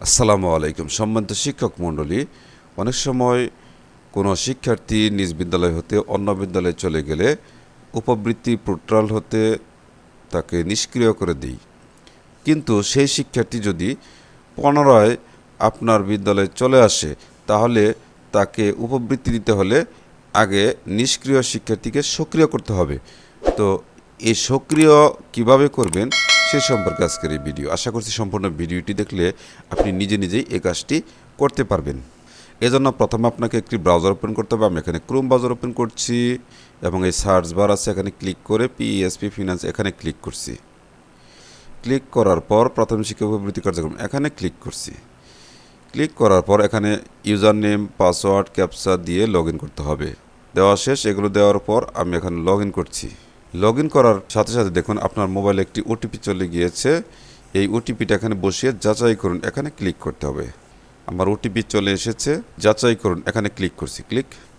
আসসালামু আলাইকুম। সম্মানিত শিক্ষক মণ্ডলী, অনেক সময় কোনো শিক্ষার্থী নিজ বিদ্যালয় হতে অন্য বিদ্যালয়ে চলে গেলে উপবৃত্তি পোর্টাল হতে তাকে নিষ্ক্রিয় করে দিই। কিন্তু সেই শিক্ষার্থী যদি পুনরায় আপনার বিদ্যালয়ে চলে আসে, তাহলে তাকে উপবৃত্তি দিতে হলে আগে নিষ্ক্রিয় শিক্ষার্থীকে সক্রিয় করতে হবে। তো এই সক্রিয় কিভাবে করবেন সে সম্পর্কে আজকের এই ভিডিও। আশা করছি সম্পূর্ণ ভিডিওটি দেখলে আপনি নিজে নিজেই এই কাজটি করতে পারবেন। এজন্য প্রথমে আপনাকে একটি ব্রাউজার ওপেন করতে হবে। আমি এখানে ক্রোম ব্রাউজার ওপেন করছি এবং এই সার্চ বার আছে, এখানে ক্লিক করে পিএসপি ফিনান্স এখানে ক্লিক করছি। ক্লিক করার পর প্রাথমিক শিক্ষা উপবৃত্তি কার্যক্রম এখানে ক্লিক করছি। ক্লিক করার পর এখানে ইউজার নেম, পাসওয়ার্ড, ক্যাপচা দিয়ে লগ ইন করতে হবে। দেওয়া শেষ। এগুলো দেওয়ার পর আমি এখানে লগ ইন করছি। লগ ইন করার সাথে সাথে দেখুন আপনার মোবাইলে একটি ওটিপি চলে গিয়েছে। এই ওটিপিটা এখানে বসিয়ে যাচাই করুন, এখানে ক্লিক করতে হবে। আমার ওটিপি চলে এসেছে, যাচাই করুন, এখানে ক্লিক করছি।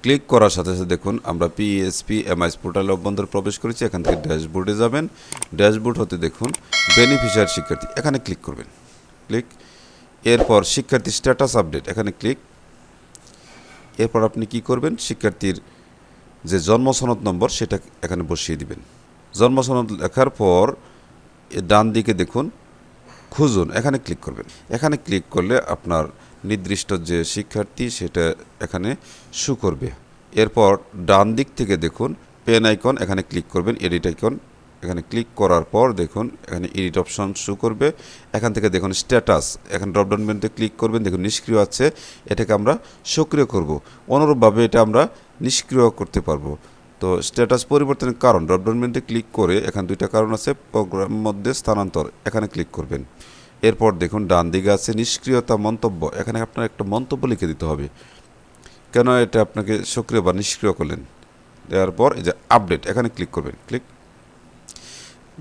ক্লিক করার সাথে সাথে দেখুন আমরা পিএসপি এমআইএস পোর্টালে অভ্যন্তরে প্রবেশ করেছি। এখান থেকে ড্যাশবোর্ডে যাবেন। ড্যাশবোর্ড হতে দেখুন বেনিফিশিয়ারি শিক্ষার্থী, এখানে ক্লিক করবেন। এরপর শিক্ষার্থী স্ট্যাটাস আপডেট, এখানে ক্লিক। এরপর আপনি কি করবেন, শিক্ষার্থীর যে জন্ম সনদ নম্বর সেটা এখানে বসিয়ে দিবেন। জন্ম সনদ লেখার পর ডান দিকে দেখুন খুঁজুন, এখানে ক্লিক করবেন। এখানে ক্লিক করলে আপনার নির্দিষ্ট যে শিক্ষার্থী সেটা এখানে শো করবে। এরপর ডান দিক থেকে দেখুন পেন আইকন, এখানে ক্লিক করবেন। এডিট আইকন, এখানে ক্লিক করার পর দেখুন এখানে এডিট অপশন শো করবে। এখান থেকে দেখুন স্ট্যাটাস, এখানে ড্রপডাউন মেনুতে ক্লিক করবেন। দেখুন নিষ্ক্রিয় আছে, এটাকে আমরা সক্রিয় করব। অনুরূপভাবে এটা আমরা নিষ্ক্রিয় করতে পারবো। তো স্ট্যাটাস পরিবর্তনের কারণ, ড্রপডাউন মেনুতে ক্লিক করে এখানে দুইটা কারণ আছে, প্রোগ্রাম মধ্যে স্থানান্তর, এখানে ক্লিক করবেন। এরপর দেখুন ডান দিকে আছে নিষ্ক্রিয়তা মন্তব্য, এখানে আপনার একটা মন্তব্য লিখে দিতে হবে, কেন এটা আপনাকে সক্রিয় বা নিষ্ক্রিয় করলেন। দেওয়ার পর এই যে আপডেট, এখানে ক্লিক করবেন।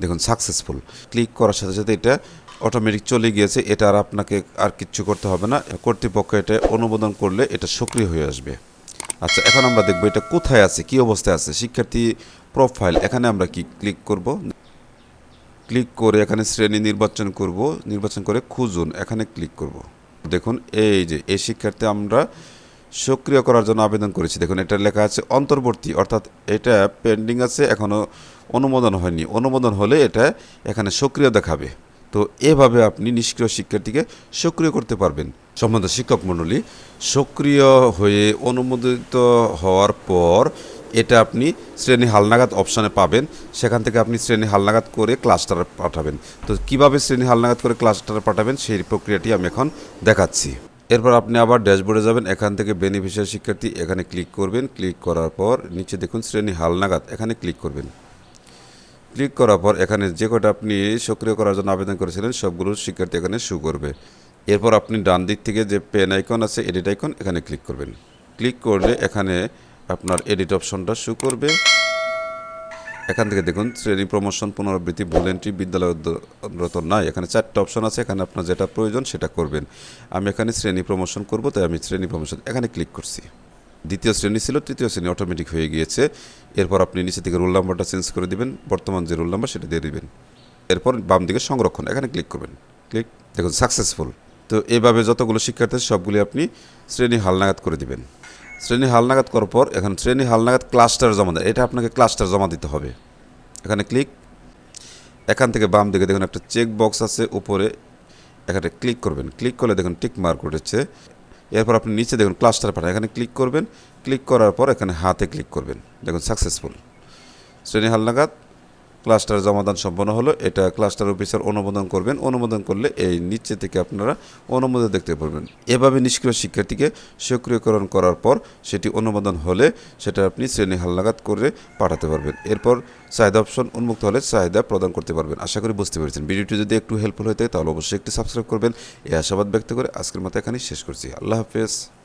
দেখুন সাকসেসফুল। ক্লিক করার সাথে সাথে এটা অটোমেটিক চলে গিয়েছে। এটা আর আপনাকে আর কিচ্ছু করতে হবে না। কর্তৃপক্ষ এটা অনুমোদন করলে এটা সক্রিয় হয়ে আসবে। আচ্ছা, এখন আমরা দেখব এটা কোথায় আছে, কি অবস্থায় আছে। শিক্ষার্থী প্রোফাইল, এখানে আমরা কি ক্লিক করব। ক্লিক করে এখানে শ্রেণী নির্বাচন করব। নির্বাচন করে খুঁজুন, এখানে ক্লিক করব। দেখুন এই যে এই শিক্ষার্থী আমরা সক্রিয় করার জন্য আবেদন করেছি। দেখুন এটা লেখা আছে অন্তর্বর্তী, অর্থাৎ এটা পেন্ডিং আছে, এখনও অনুমোদন হয়নি। অনুমোদন হলে এটা এখানে সক্রিয় দেখাবে। তো এভাবে আপনি নিষ্ক্রিয় শিক্ষার্থীকে সক্রিয় করতে পারবেন। সম্বন্ধে শিক্ষক মণ্ডলী, সক্রিয় হয়ে অনুমোদিত হওয়ার পর এটা আপনি শ্রেণী হালনাগাদ অপশানে পাবেন। সেখান থেকে আপনি শ্রেণী হালনাগাদ করে ক্লাস্টারে পাঠাবেন। তো কিভাবে শ্রেণী হালনাগাদ করে ক্লাস্টারে পাঠাবেন সেই প্রক্রিয়াটি আমি এখন দেখাচ্ছি। এরপর আপনি আবার ড্যাশবোর্ডে যাবেন। এখান থেকে বেনিফিশিয়ারি শিক্ষার্থী, এখানে ক্লিক করবেন। ক্লিক করার পর নিচে দেখুন শ্রেণী হালনাগাদ, এখানে ক্লিক করবেন। ক্লিক করার পর এখানে যে কটা আপনি সক্রিয় করার জন্য আবেদন করেছিলেন সবগুলো শিক্ষার্থী এখানে শো করবে। এরপর আপনি ডান দিক থেকে যে পেন আইকন আছে, এডিট আইকন, এখানে ক্লিক করবেন। ক্লিক করলে এখানে আপনার এডিট অপশনটা শো করবে। এখান থেকে দেখুন শ্রেণী প্রমোশন, পুনরাবৃত্তি, ভুল এন্ট্রি, বিদ্যালয়রত নাই, এখানে 4টা অপশন আছে। এখানে আপনার যেটা প্রয়োজন সেটা করবেন। আমি এখানে শ্রেণী প্রমোশন করব, তাই আমি শ্রেণী প্রমোশন এখানে ক্লিক করছি। দ্বিতীয় শ্রেণী ছিল, তৃতীয় শ্রেণী অটোমেটিক হয়ে গিয়েছে। এরপর আপনি নিচে থেকে রোল নাম্বারটা চেঞ্জ করে দিবেন, বর্তমান যে রোল নাম্বার সেটা দিয়ে দিবেন। এরপর বাম দিকে সংরক্ষণ, এখানে ক্লিক করবেন। দেখুন সাকসেসফুল। তো এইভাবে যতগুলো শিক্ষার্থী সবগুলি আপনি শ্রেণী হালনাগাদ করে দিবেন। শ্রেণী হালনাগাদ করার পর এখন শ্রেণী হালনাগাদ ক্লাস্টার জমা দেয়, এটা আপনাকে ক্লাস্টার জমা দিতে হবে। এখানে এখান থেকে বাম দিকে দেখুন একটা চেক বক্স আছে উপরে, এখানে ক্লিক করবেন। ক্লিক করলে দেখুন টিক মার্ক উঠেছে। এরপর আপনি নিচে দেখুন ক্লাস্টার পাঠান, এখানে ক্লিক করবেন। ক্লিক করার পর এখানে হাতে ক্লিক করবেন। দেখুন সাকসেসফুল। শ্রেণী হালনাগাদ ক্লাস্টার জমাদান সম্পন্ন হলো। এটা ক্লাস্টার অফিসার অনুমোদন করবেন। অনুমোদন করলে এই নিচে থেকে আপনারা অনুমোদন দেখতে পারবেন। এভাবে নিষ্ক্রিয় শিক্ষার্থীকে সক্রিয়করণ করার পর সেটি অনুমোদন হলে সেটা আপনি শ্রেণী হালনাগাদ করে পাঠাতে পারবেন। এরপর চাহিদা অপশন উন্মুক্ত হলে চাহিদা প্রদান করতে পারবেন। আশা করি বুঝতে পেরেছেন। ভিডিওটি যদি একটু হেল্পফুল হয়ে থাকে তাহলে অবশ্যই একটি সাবস্ক্রাইব করবেন। এই আশাবাদ ব্যক্ত করে আজকের মতো এখানেই শেষ করছি। আল্লাহ হাফেজ।